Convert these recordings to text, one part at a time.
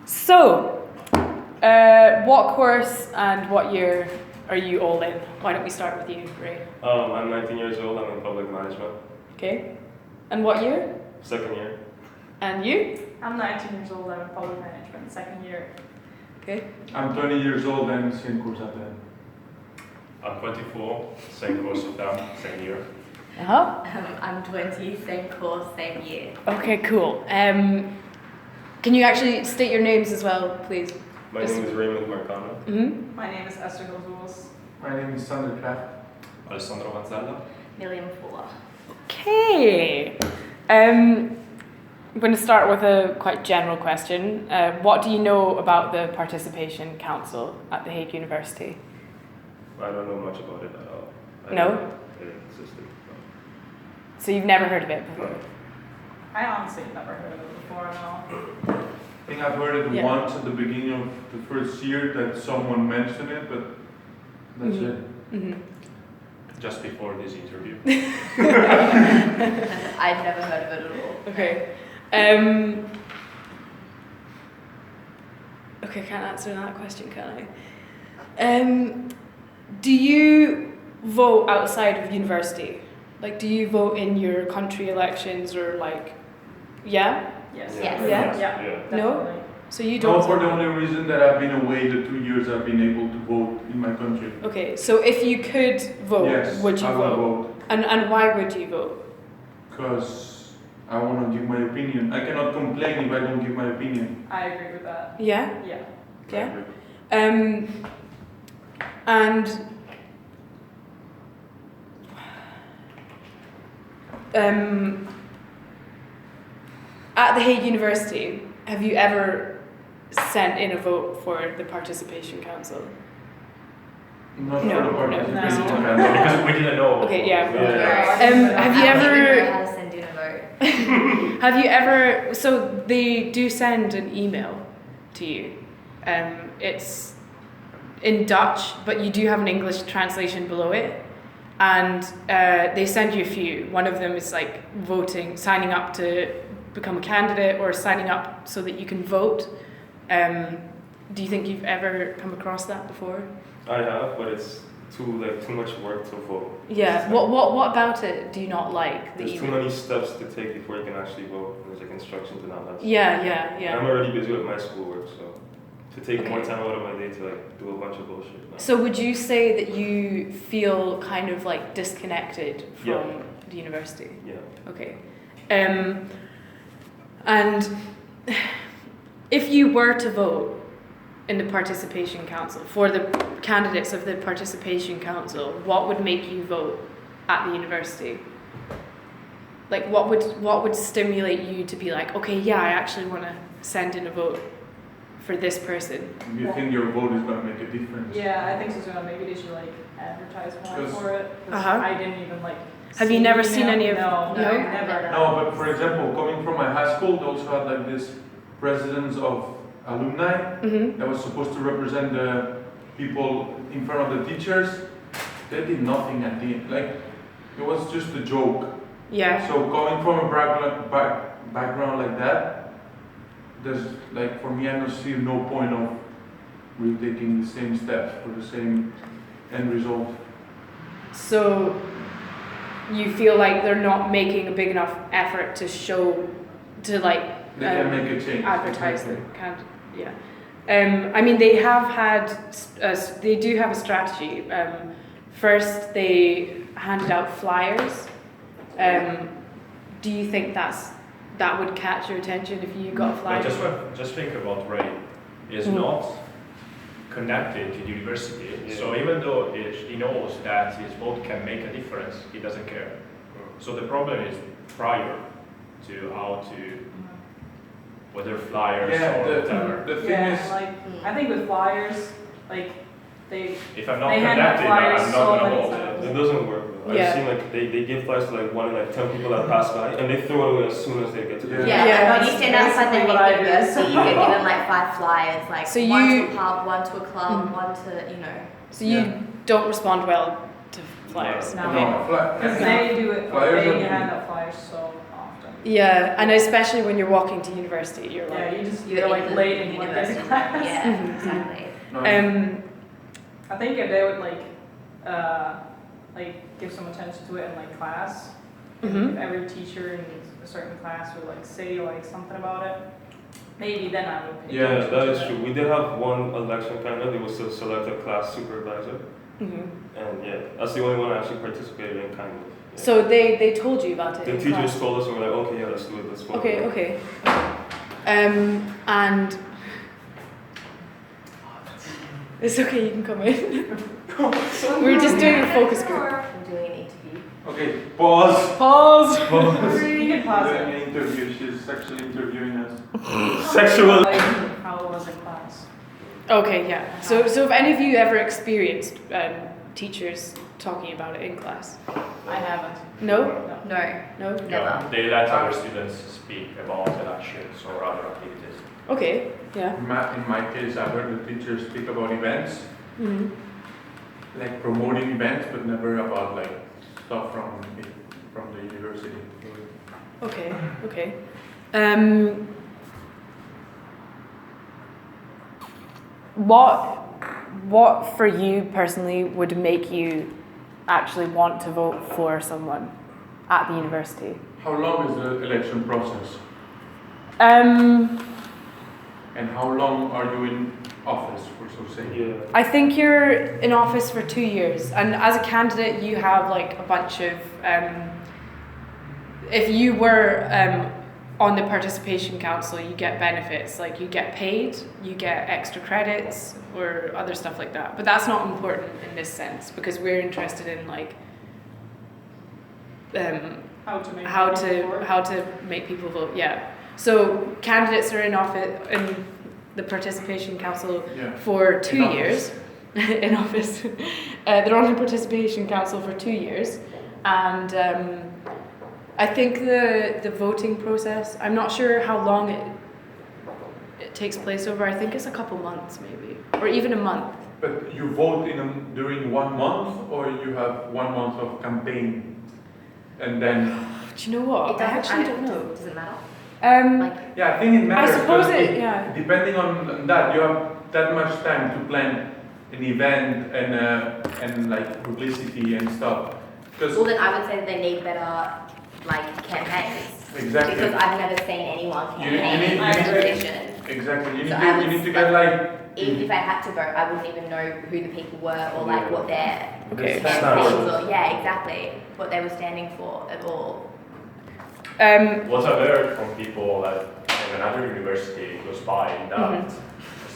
So, what course and what year are you all in? Why don't we start with you, Ray? I'm 19 years old. I'm in Public Management. Okay. And what year? Second year. And you? I'm 19 years old. I'm in Public Management, second year. Okay. I'm 20 years old and same course at them. I'm 24. Same course with them. Same year. Uh-huh. I'm 20, same course, same year. Okay, cool. Can you actually state your names as well, please? My name is Raymond Marcano. Mm-hmm. My name is Esther Hilzulis. My name is Sander Kraft. Alessandro Mazzella. Milliam Fuller. Okay. I'm going to start with a quite general question. What do you know about the Participation Council at The Hague University? I don't know much about it at all. I No? didn't know it existed. So you've never heard of it before? I honestly never heard of it before, no. I think I've heard it Yeah. once at the beginning of the first year that someone mentioned it, but that's Mhm. it. Mm-hmm. Just before this interview. I'd never heard of it at all. Okay. Okay, can't answer that question, can I? Do you vote outside of university? Like, do you vote in your country elections or like, yeah? Yes. Yes. Yeah? Yeah. No? Definitely. So you No, don't? for the only reason that I've been away the 2 years I've been able to vote in my country. Okay, so if you could vote, Yes, would you I will vote? vote. And why would you vote? Because I want to give my opinion. I cannot complain if I don't give my opinion. I agree with that. Yeah? Yeah. Yeah? And at The Hague University, have you ever sent in a vote for the Participation Council? Not No, for the no, participation no. council. Because we didn't know. Okay, yeah. Yeah. Have you I don't even ever- know how to send in a vote. Have you ever, so they do send an email to you. It's in Dutch, but you do have an English translation below it. And they send you a few. One of them is like voting, signing up to become a candidate or signing up so that you can vote. Do you think you've ever come across that before? I have, but it's too much work to vote. Yeah. What about it do you not like? There's too many steps to take before you can actually vote. There's like instructions and all that. Yeah. I'm already busy with my schoolwork, so to take more Okay. time out of my day to like do a bunch of bullshit. No. So would you say that you feel kind of like disconnected from Yeah. the university? Yeah. Okay. And if you were to vote in the Participation Council, for the candidates of the Participation Council, what would make you vote at the university? Like what would stimulate you to be like, okay, yeah, I actually want to send in a vote for this person? If you think your vote is going to make a difference. Yeah, I think so too. Maybe they should like advertise more Because- for it. 'Cause Uh-huh. I didn't even like. Have you see never the seen email. any of- No, No? never. No, but for example, coming from my high school, they also had like this presidents of alumni Mm-hmm. that was supposed to represent the people in front of the teachers. They did nothing at the end. Like, it was just a joke. Yeah. So coming from a background like that, there's like, for me, I don't see no point of really taking the same steps for the same end result. So you feel like they're not making a big enough effort to show, to like They can make a change. advertise the candidate. Yeah. I mean, they have had, they do have a strategy. First, they handed out flyers. Do you think that would catch your attention if you got a flyer? But just think about Ray. Is not connected to the university. Yeah. So even though he knows that his vote can make a difference, he doesn't care. So the problem is prior to how to, whether flyers Yeah, or whatever. the thing Yeah, is, like I think with flyers, like they. If I'm not They hand out connected, flyers I'm so not gonna many vote. times. It doesn't work. Though. Yeah. I've seen like they give flyers to like 1 in like 10 people that pass by, and they throw it away as soon as they get to the Yeah. Yeah, Yeah. when you stand outside the Basically what I do. university, you get given like 5 flyers, like So one you- to a pub, one to a club, Mhm. one to, you know. So you don't respond well to flyers? No. Okay. no, Because fly- they do it. Flyers They are- hand out flyers so often. Yeah, and especially when you're walking to university, you're Yeah, like, you're like late in one day university. class. Yeah, Mhm. exactly. I think if they would give some attention to it in like class, Mhm. if every teacher in a certain class would like say like something about it, maybe then I would pay Yeah, attention that to is it. true. We did have one election candidate. It was to select a class supervisor, Mhm. and yeah, that's the only one I actually participated in, kind of. Yeah. So they told you about it. The in teachers class? told us, and we're like, okay, yeah, let's do it. Let's follow Okay, it. okay. And it's okay, you can come in. We're just doing a focus group. I'm doing an interview. Okay, pause. Pause. You can pause Doing it. an interview. She's actually interviewing us. Sexual. Like how it was in class. Okay, yeah. So if any of you ever experienced teachers talking about it in class? I haven't. No? No, No? never. They let our students speak about elections or other activities. Okay, yeah. In my case, I heard the teachers speak about events, Mhm. like promoting events, but never about like stuff from the university. Okay, okay. What for you personally would make you actually want to vote for someone at the university? How long is the election process? And how long are you in office, for so say? Yeah. I think you're in office for 2 years, and as a candidate, you have like a bunch of. If you were on the participation council, you get benefits, like you get paid, you get extra credits, or other stuff like that. But that's not important in this sense because we're interested in like How to make how to make people vote. Yeah. So candidates are in office in the participation council Yeah. for 2 In office. years. In office, they're on the participation council for 2 years, and I think the voting process. I'm not sure how long it takes place over. I think it's a couple months, maybe, or even a month. But you vote during 1 month, or you have 1 month of campaign, and then Do you know what? I actually don't know. Does it matter? Like, yeah, I think it matters. suppose because yeah. Depending on that, you have that much time to plan an event and like publicity and stuff. Because Well, then I would say that they need better like campaigns. exactly. Because I've never seen anyone You need- campaign you in need- my position. Exactly. You need So to I would you need to get like Even if I had to vote, I wouldn't even know who the people were or like what their Okay. campaigns or exactly what they were standing for at all. What I've heard from people like in another university close by that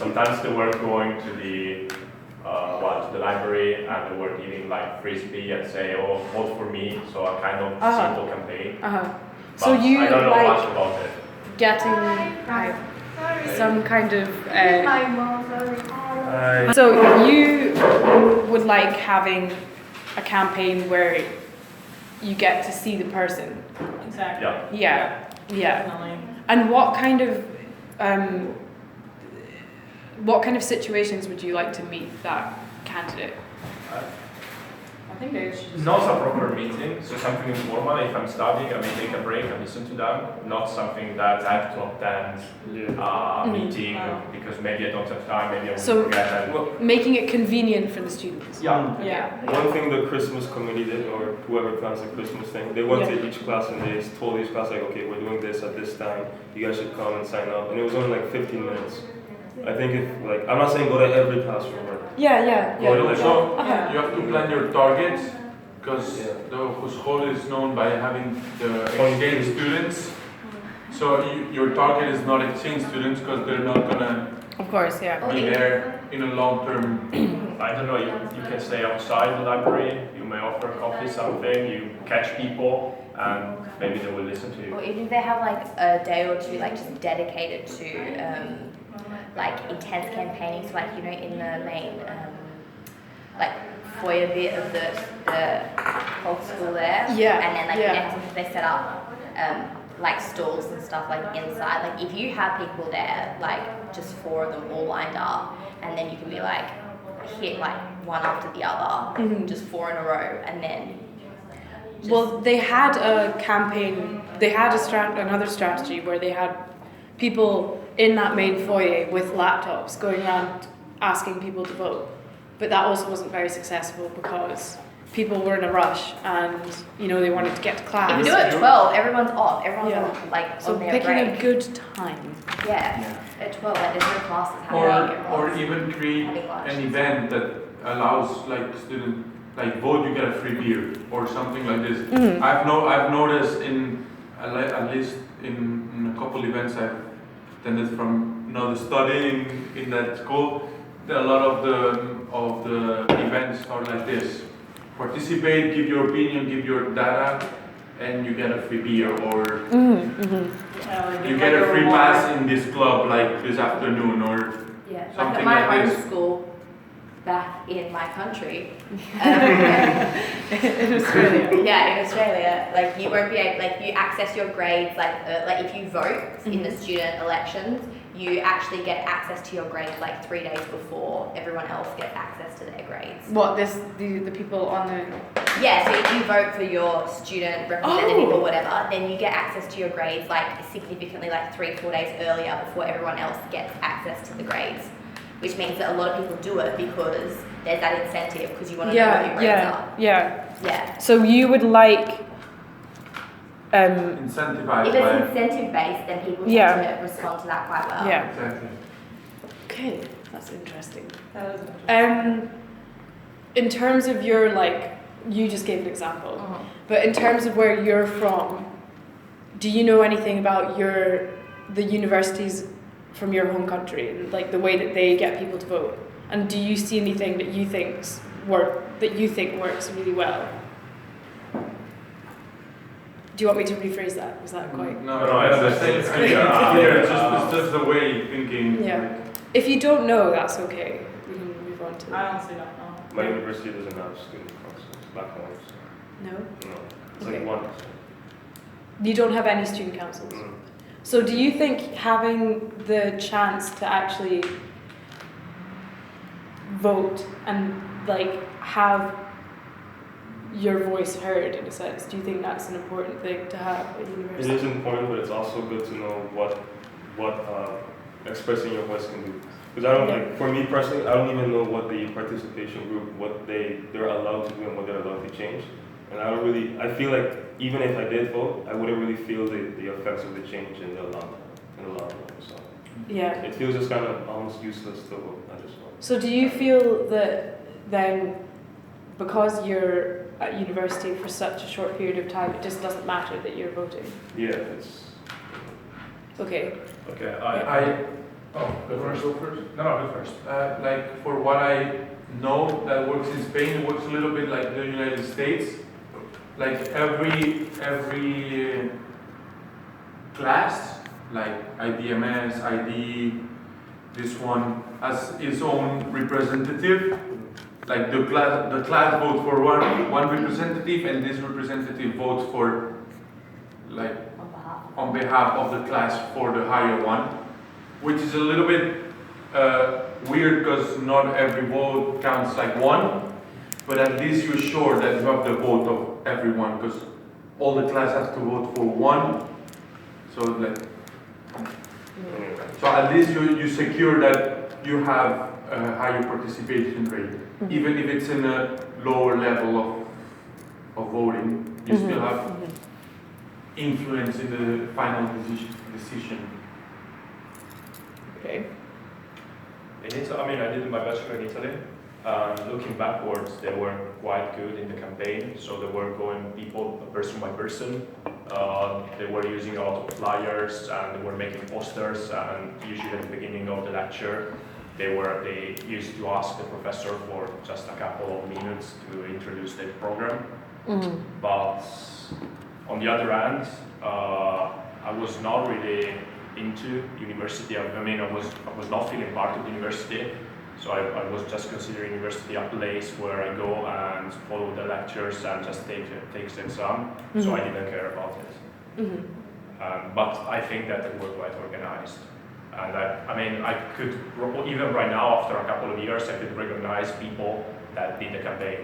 sometimes they were going to the library and they were giving like frisbee and say, oh, vote for me, so a kind of simple campaign. But So you I don't know like much about it. getting some kind of. My mom, sorry. So you would like having a campaign where you get to see the person. Exactly. Yeah. Yeah. Definitely. And what kind of situations would you like to meet that candidate? I think they should just. Not a proper meeting, so something informal. If I'm studying, I may take a break and listen to them. Not something that I have to attend meeting because maybe I don't have time, maybe I will So- forget. And Well, Making it convenient for the students. yeah. Yeah. one thing the Christmas committee did, or whoever plans the Christmas thing, they went to each class and they told each class like, okay, we're doing this at this time. You guys should come and sign up. And it was only like 15 minutes. I think if like I'm not saying go to every classroom, but Yeah. Go to like So Uh-huh. you have to plan your targets because Yeah. the school is known by having the exchange students. So your target is not exchange students because they're not gonna Of course, yeah. be there in a long term. I don't know, you can stay outside the library, you may offer coffee, something, you catch people, and maybe they will listen to you. Or even if they have like a day or two like just dedicated to like intense campaigning, so like in the main like foyer bit of the whole school there. Yeah, And then like yeah. next to they set up like stalls and stuff like inside. Like if you have people there, like just 4 of them all lined up, and then you can be like hit like one after the other, just 4 in a row, and then. Well, they had a campaign they had another strategy where they had people in that main foyer with laptops going around asking people to vote. But that also wasn't very successful because people were in a rush and, you know, they wanted to get to class. If you do it at 12, everyone's off. Everyone's Yeah. on, like, So on their picking break. a good time. Yeah. At 12, like, there's no classes happening. Or everyone's even create having lunch. an event that allows like student like vote, you get a free beer or something like this. Mhm. I've noticed at least in a couple events I've attended from the studying in that school, that a lot of the events are like this. Participate, give your opinion, give your data, and you get a free beer, or you get a free pass in this club like this afternoon, or Yeah, like something at my like home this. school, back in my country. In Australia. Yeah, in Australia, like you won't be able, like you access your grades, like if you vote in the student elections, you actually get access to your grades like 3 days before everyone else gets access to their grades. What, the people on the... Yeah, so if you vote for your student representative or whatever, then you get access to your grades like significantly like 3-4 days earlier before everyone else gets access to the grades. Which means that a lot of people do it because there's that incentive because you want to know what your grades are. Yeah. So you would like... Incentivized If by it's incentive based, then people tend to respond to that quite well. Yeah. exactly. Okay, that's interesting. That is interesting. In terms of your, like, you just gave an example, but in terms of where you're from, do you know anything about the universities from your home country and like the way that they get people to vote? And do you see anything that you think works really well? Do you want me to rephrase that? Was that quite? No, No, it's clear. It's just the way thinking. Yeah. If you don't know, that's okay. We can move on to. I honestly don't know. My university doesn't have student councils, black ones. No. No, it's Okay. like one. You don't have any student councils. Mm. So do you think having the chance to actually vote and like have your voice heard in a sense, do you think that's an important thing to have at It university? is important, but it's also good to know what expressing your voice can do. Because I don't like, for me personally, I don't even know what the participation group, what they're allowed to do and what they're allowed to change. And I feel like even if I did vote, I wouldn't really feel the effects of the change in the long run. So Yeah. it feels just kind of almost useless to vote at this point. So do you feel that then, because you're at university for such a short period of time, it just doesn't matter that you're voting? Yeah, it's. Okay. Okay, Go first. No, go first. Like for what I know that works in Spain, it works a little bit like the United States. Like every class, like IDMS, ID, this one has its own representative. Like the class votes for one representative, and this representative votes for like on behalf of the class for the higher one, which is a little bit weird because not every vote counts like one, but at least you're sure that you have the vote of everyone because all the class has to vote for one. So at least you secure that you have a higher participation rate, even if it's in a lower level of voting, you still have influence in the final decision. Okay. In Italy, I mean, I did my bachelor in Italy. Looking backwards, they were quite good in the campaign. So they were going people person by person. They were using a lot of flyers and they were making posters. And usually at the beginning of the lecture, they used to ask the professor for just a couple of minutes to introduce the program. But on the other hand, I was not really into university. I mean, I was not feeling part of the university. So I was just considering university a place where I go and follow the lectures and just take the exam. So I didn't care about it. But I think that they were quite organized. And I could, even right now, after a couple of years, I could recognize people that did the campaign.